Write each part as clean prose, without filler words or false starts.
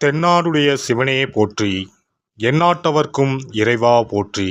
தென்னாடுடைய சிவனே போற்றி, எந்நாட்டவர்க்கும் இறைவா போற்றி.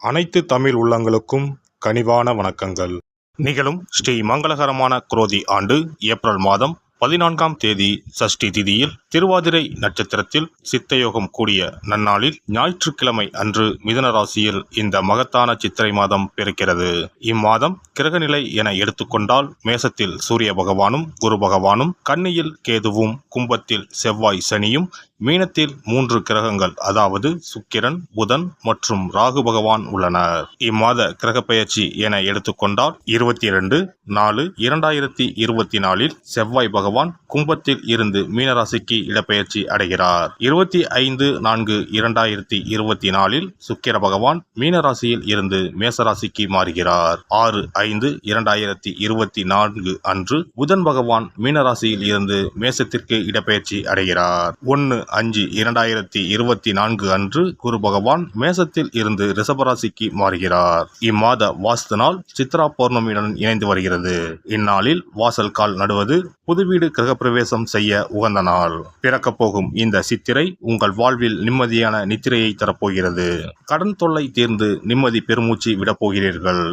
அனைத்து தமிழ் உள்ளங்களுக்கும் கனிவான வணக்கங்கள். நிகழும் ஸ்ரீ மங்களகரமான குரோதி ஆண்டு ஏப்ரல் மாதம் 14ஆம் தேதி சஷ்டி திதியில் திருவாதிரை நட்சத்திரத்தில் சித்தயோகம் கூடிய நன்னாளில் ஞாயிற்றுக்கிழமை அன்று மிதுன ராசியில் இந்த மகத்தான சித்திரை மாதம் பிறக்கிறது. இம்மாதம் கிரகநிலை என எடுத்துக்கொண்டால் மேசத்தில் சூரிய பகவானும் குரு பகவானும், கன்னியில் கேதுவும், கும்பத்தில் செவ்வாய் சனியும், மீனத்தில் 3 கிரகங்கள் அதாவது சுக்கிரன், புதன் மற்றும் ராகு பகவான் உள்ளனர். இம்மாத கிரக பெயர்ச்சி என எடுத்துக்கொண்டால் 22/4/2024 செவ்வாய் பகவான் கும்பத்தில் இருந்து மீனராசிக்கு இடப்பெயர்ச்சி அடைகிறார். 25/4/2024 சுக்கிர பகவான் மீனராசியில் இருந்து மேசராசிக்கு மாறுகிறார். 6/5/2024 அன்று புதன் பகவான் மீனராசியில் இருந்து மேசத்திற்கு இடப்பெயர்ச்சி அடைகிறார். 1/5/2024 அன்று குரு பகவான் மேசத்தில் இருந்து ரிஷபராசிக்கு மாறுகிறார். இம்மாத வாஸ்து நாள் சித்ரா பௌர்ணமியுடன் இணைந்து வருகிறது. இந்நாளில் வாசல் கால் நடுவது, புது வீடு கிரகப்பிரவேசம் செய்ய உகந்த நாள். பிறக்கப் போகும் இந்த சித்திரை உங்கள் வாழ்வில் நிம்மதியான நித்திரையை தரப்போகிறது. கடன் தொல்லை தீர்ந்து நிம்மதி பெருமூச்சு விடப்போகிறீர்கள்.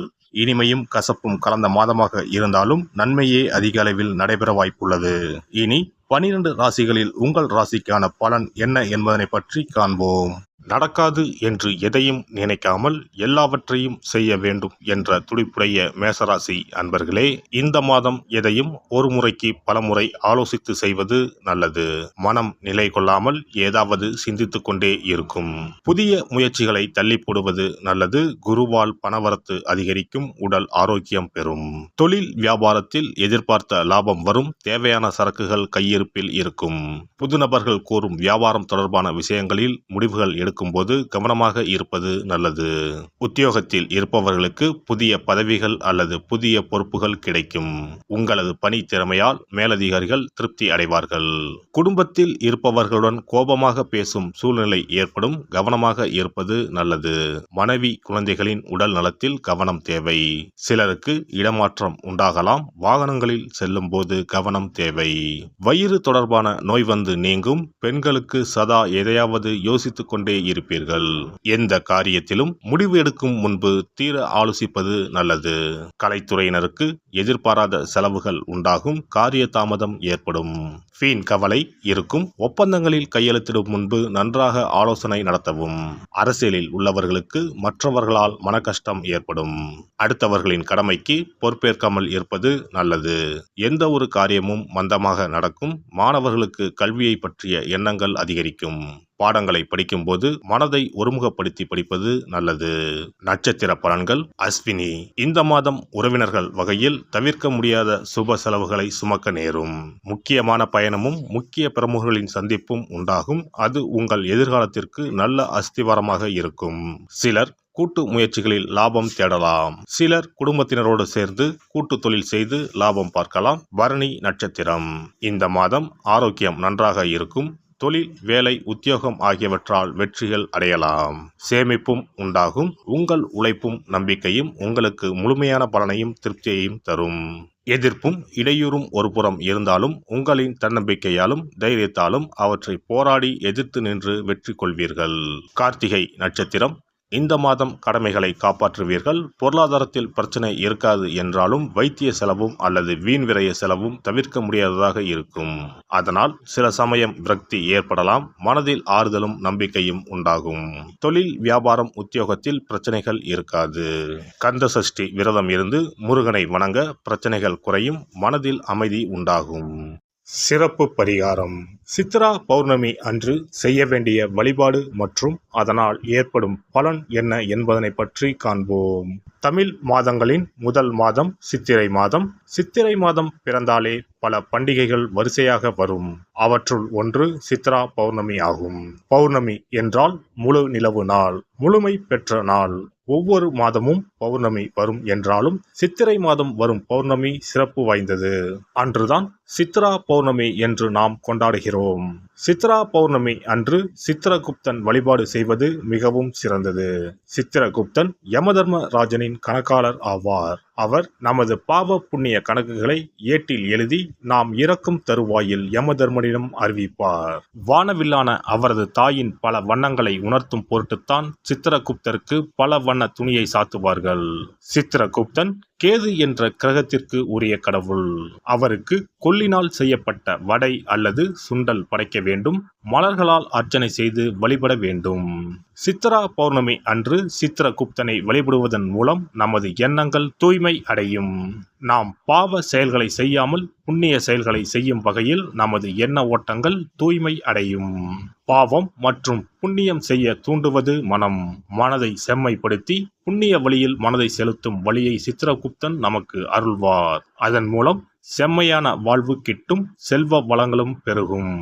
இனிமையும் கசப்பும் கலந்த மாதமாக இருந்தாலும் நன்மையே அதிக அளவில் நடைபெற வாய்ப்புள்ளது. இனி 12 ராசிகளில் உங்கள் ராசிக்கான பலன் என்ன என்பதனை பற்றி காண்போம். நடக்காது என்று எதையும் நினைக்காமல் எல்லாவற்றையும் செய்ய வேண்டும் என்ற துடிப்புடைய மேசராசி அன்பர்களே, இந்த மாதம் எதையும் ஒரு முறைக்கு பல முறை ஆலோசித்து செய்வது நல்லது. மனம் நிலை கொள்ளாமல் ஏதாவது சிந்தித்துக் கொண்டே இருக்கும். புதிய முயற்சிகளை தள்ளி போடுவது நல்லது. குருவால் பணவரத்து அதிகரிக்கும், உடல் ஆரோக்கியம் பெறும். தொழில் வியாபாரத்தில் எதிர்பார்த்த லாபம் வரும். தேவையான சரக்குகள் கையிருப்பில் இருக்கும். புது நபர்கள் கூறும் வியாபாரம் தொடர்பான விஷயங்களில் முடிவுகள் போது கவனமாக இருப்பது நல்லது. உத்தியோகத்தில் இருப்பவர்களுக்கு புதிய பதவிகள் அல்லது புதிய பொறுப்புகள் கிடைக்கும். உங்களது பணி திறமையால் மேலதிகாரிகள் திருப்தி அடைவார்கள். குடும்பத்தில் இருப்பவர்களுடன் கோபமாக பேசும் சூழ்நிலை ஏற்படும். கவனமாக இருப்பது நல்லது. மனைவி குழந்தைகளின் உடல் நலத்தில் கவனம் தேவை. சிலருக்கு இடமாற்றம் உண்டாகலாம். வாகனங்களில் செல்லும் போது கவனம் தேவை. வயிறு தொடர்பான நோய் வந்து நீங்கும். பெண்களுக்கு சதா எதையாவது யோசித்துக் கொண்டே இருப்பீர்கள். எந்த காரியத்திலும் முடிவு எடுக்கும் முன்பு தீர ஆலோசிப்பது நல்லது. கலைத்துறையினருக்கு எதிர்பாராத செலவுகள் உண்டாகும். காரிய தாமதம் ஏற்படும். வீண் கவலை இருக்கும். ஒப்பந்தங்களில் கையெழுத்திடும் முன்பு நன்றாக ஆலோசனை நடத்தவும். அரசியலில் உள்ளவர்களுக்கு மற்றவர்களால் மனக்கஷ்டம் ஏற்படும். அடுத்தவர்களின் கடமைக்கு பொறுப்பேற்காமல் இருப்பது நல்லது. எந்த ஒரு காரியமும் மந்தமாக நடக்கும். மாணவர்களுக்கு கல்வியை பற்றிய எண்ணங்கள் அதிகரிக்கும். பாடங்களை படிக்கும் போது மனதை ஒருமுகப்படுத்தி படிப்பது நல்லது. நட்சத்திர பலன்கள். அஸ்வினி. இந்த மாதம் உறவினர்கள் வகையில் தவிர்க்க முடியாத சுப செலவுகளை சுமக்க நேரும். முக்கியமான பயணமும் முக்கிய பிரமுகர்களின் சந்திப்பும் உண்டாகும். அது உங்கள் எதிர்காலத்திற்கு நல்ல அஸ்திவாரமாக இருக்கும். சிலர் கூட்டு முயற்சிகளில் லாபம் தேடலாம். சிலர் குடும்பத்தினரோடு சேர்ந்து கூட்டு தொழில் செய்து லாபம் பார்க்கலாம். பரணி நட்சத்திரம். இந்த மாதம் ஆரோக்கியம் நன்றாக இருக்கும். தொழில், வேலை, உத்தியோகம் ஆகியவற்றால் வெற்றிகள் அடையலாம். சேமிப்பும் உண்டாகும். உங்கள் உழைப்பும் நம்பிக்கையும் உங்களுக்கு முழுமையான பலனையும் திருப்தியையும் தரும். எதிர்ப்பும் இடையூறும் ஒருபுறம் இருந்தாலும் உங்களின் தன்னம்பிக்கையாலும் தைரியத்தாலும் அவற்றை போராடி எதிர்த்து நின்று வெற்றி கொள்வீர்கள். கார்த்திகை நட்சத்திரம். இந்த மாதம் கடமைகளை காப்பாற்றுவீர்கள். பொருளாதாரத்தில் பிரச்சனை இருக்காது என்றாலும் வைத்திய செலவும் அல்லது வீண் விரய செலவும் தவிர்க்க முடியாததாக இருக்கும். அதனால் சில சமயம் விரக்தி ஏற்படலாம். மனதில் ஆறுதலும் நம்பிக்கையும் உண்டாகும். தொழில், வியாபாரம், உத்தியோகத்தில் பிரச்சனைகள் இருக்காது. கந்த சஷ்டி விரதம் இருந்து முருகனை வணங்க பிரச்சனைகள் குறையும். மனதில் அமைதி உண்டாகும். சிறப்பு பரிகாரம். சித்ரா பௌர்ணமி அன்று செய்ய வேண்டிய வழிபாடு மற்றும் அதனால் ஏற்படும் பலன் என்ன என்பதனை பற்றி காண்போம். தமிழ் மாதங்களின் முதல் மாதம் சித்திரை மாதம். சித்திரை மாதம் பிறந்தாலே பல பண்டிகைகள் வரிசையாக வரும். அவற்றுள் ஒன்று சித்ரா பௌர்ணமி ஆகும். பௌர்ணமி என்றால் முழு நிலவு நாள், முழுமை பெற்ற நாள். ஒவ்வொரு மாதமும் பௌர்ணமி வரும் என்றாலும் சித்திரை மாதம் வரும் பௌர்ணமி சிறப்பு வாய்ந்தது. அன்றுதான் சித்ரா பௌர்ணமி என்று நாம் கொண்டாடுகிறோம். சித்ரா பௌர்ணமி அன்று சித்திரகுப்தன் வழிபாடு செய்வது மிகவும் சிறந்தது. சித்திரகுப்தன் யமதர்ம ராஜனின் கணக்காளர் ஆவார். அவர் நமது பாவ புண்ணிய கணக்குகளை ஏட்டில் எழுதி நாம் இறக்கும் தருவாயில் யமதர்மனிடம் அறிவிப்பார். வானவில்லான அவரது தாயின் பல வண்ணங்களை உணர்த்தும் பொருட்டுத்தான் சித்திரகுப்தருக்கு பல வண்ண துணியை சாத்துவார்கள். சித்திரகுப்தன் கேது என்ற கிரகத்திற்கு உரிய கடவுள். அவருக்கு கொல்லினால் செய்யப்பட்ட வடை அல்லது சுண்டல் படைக்க வேண்டும். மலர்களால் அர்ச்சனை செய்து வழிபட வேண்டும். சித்ரா பௌர்ணமி அன்று சித்திரகுப்தனை வழிபடுவதன் மூலம் நமது எண்ணங்கள் தூய்மை அடையும். நாம் பாவ செயல்களை செய்யாமல் புண்ணிய செயல்களை செய்யும் வகையில் நமது எண்ண ஓட்டங்கள் தூய்மை அடையும். பாவம் மற்றும் புண்ணியம் செய்ய தூண்டுவது மனம். மனதை செம்மைப்படுத்தி புண்ணிய வழியில் மனதை செலுத்தும் வழியை சித்திரகுப்தன் நமக்கு அருள்வார். அதன் மூலம் செம்மையான வாழ்வு கிட்டும், செல்வ வளங்களும் பெருகும்.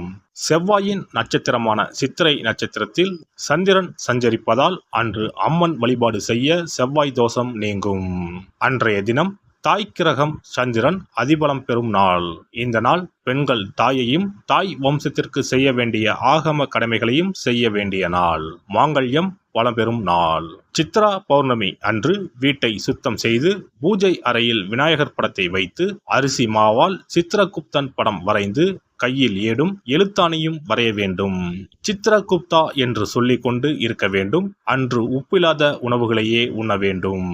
செவ்வாயின் நட்சத்திரமான சித்திரை நட்சத்திரத்தில் சந்திரன் சஞ்சரிப்பதால் அன்று அம்மன் வழிபாடு செய்ய செவ்வாய் தோஷம் நீங்கும். அன்றைய தினம் தாய் கிரகம் சந்திரன் அதிபலம் பெறும் நாள். இந்த நாள் பெண்கள் தாயையும் தாய் வம்சத்திற்கு செய்ய வேண்டிய ஆகம கடமைகளையும் செய்ய வேண்டிய நாள். மாங்கல்யம் வளம் பெறும் நாள். சித்ரா பௌர்ணமி அன்று வீட்டை சுத்தம் செய்து பூஜை அறையில் விநாயகர் படத்தை வைத்து அரிசி மாவால் சித்திரகுப்தன் படம் வரைந்து கையில் ஏடும் எழுத்தாணியும் வரைய வேண்டும். சித்திரகுப்தா என்று சொல்லிக் கொண்டு இருக்க வேண்டும். அன்று உப்பில்லாத உணவுகளையே உண்ண வேண்டும்.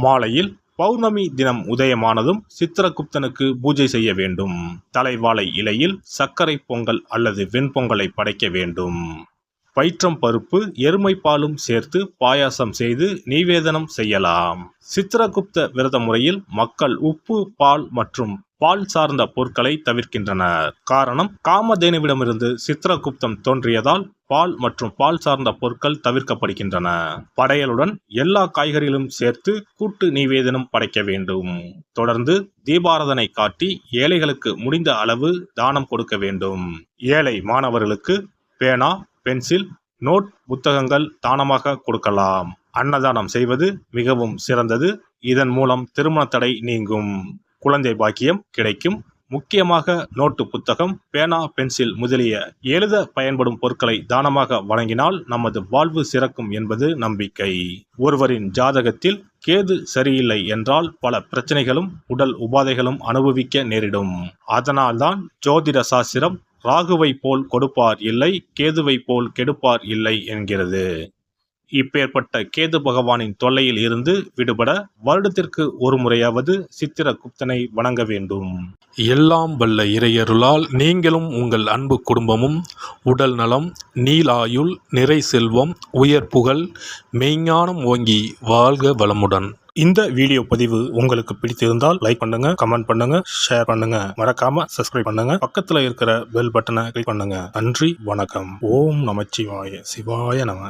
மாலையில் பௌர்ணமி தினம் உதயமானதும் சித்திரகுப்தனுக்கு பூஜை செய்ய வேண்டும். தலைவாழை இலையில் சர்க்கரை பொங்கல் அல்லது வெண்பொங்கலை படைக்க வேண்டும். பயிற்றம் பருப்பு எருமை பாலும் சேர்த்து பாயாசம் செய்து நிவேதனம் செய்யலாம். சித்திரகுப்த விரத முறையில் மக்கள் உப்பு, பால் மற்றும் பால் சார்ந்த பொருட்களை தவிர்க்கின்றனர். காரணம், காமதேனுவிடமிருந்து சித்திரகுப்தம் தோன்றியதால் பால் மற்றும் பால் சார்ந்த பொருட்கள் தவிர்க்கப்படுகின்றன. படையலுடன் எல்லா காய்கறிகளும் சேர்த்து கூட்டு நிவேதனம் படைக்க வேண்டும். தொடர்ந்து தீபாராதனை காட்டி ஏழைகளுக்கு முடிந்த அளவு தானம் கொடுக்க வேண்டும். ஏழை மாணவர்களுக்கு பேனா, பென்சில், நோட், புத்தகங்கள் தானமாக கொடுக்கலாம். அன்னதானம் செய்வது மிகவும் சிறந்தது. இதன் மூலம் திருமண தடை நீங்கும், குழந்தை பாக்கியம் கிடைக்கும். முக்கியமாக நோட்டு புத்தகம், பேனா, பென்சில் முதலிய எழுத பயன்படும் பொருட்களை தானமாக வழங்கினால் நமது வாழ்வு சிறக்கும் என்பது நம்பிக்கை. ஒருவரின் ஜாதகத்தில் கேது சரியில்லை என்றால் பல பிரச்சனைகளும் உடல் உபாதைகளும் அனுபவிக்க நேரிடும். அதனால்தான் ஜோதிட சாஸ்திரம் ராகுவை போல் கொடுப்பார் இல்லை, கேதுவை போல் கெடுப்பார் இல்லை என்கிறது. இப்பேற்பட்ட கேது பகவானின் தொல்லையில் இருந்து விடுபட வருடத்திற்கு ஒரு முறையாவது சித்திரகுப்தனை வணங்க வேண்டும். எல்லாம் வல்ல இறையருளால் நீங்களும் உங்கள் அன்பு குடும்பமும் உடல் நலம், நீலாயுள், நிறை செல்வம், உயர் புகழ், மெய்ஞானம் ஓங்கி வாழ்க வளமுடன். இந்த வீடியோ பதிவு உங்களுக்கு பிடித்திருந்தால் லைக் பண்ணுங்க, கமெண்ட் பண்ணுங்க, ஷேர் பண்ணுங்க. மறக்காம சப்ஸ்கிரைப் பண்ணுங்க. பக்கத்துல இருக்கிற பெல் பட்டனை கிளிக் பண்ணுங்க. நன்றி, வணக்கம். ஓம் நமச்சிவாய. சிவாய நம.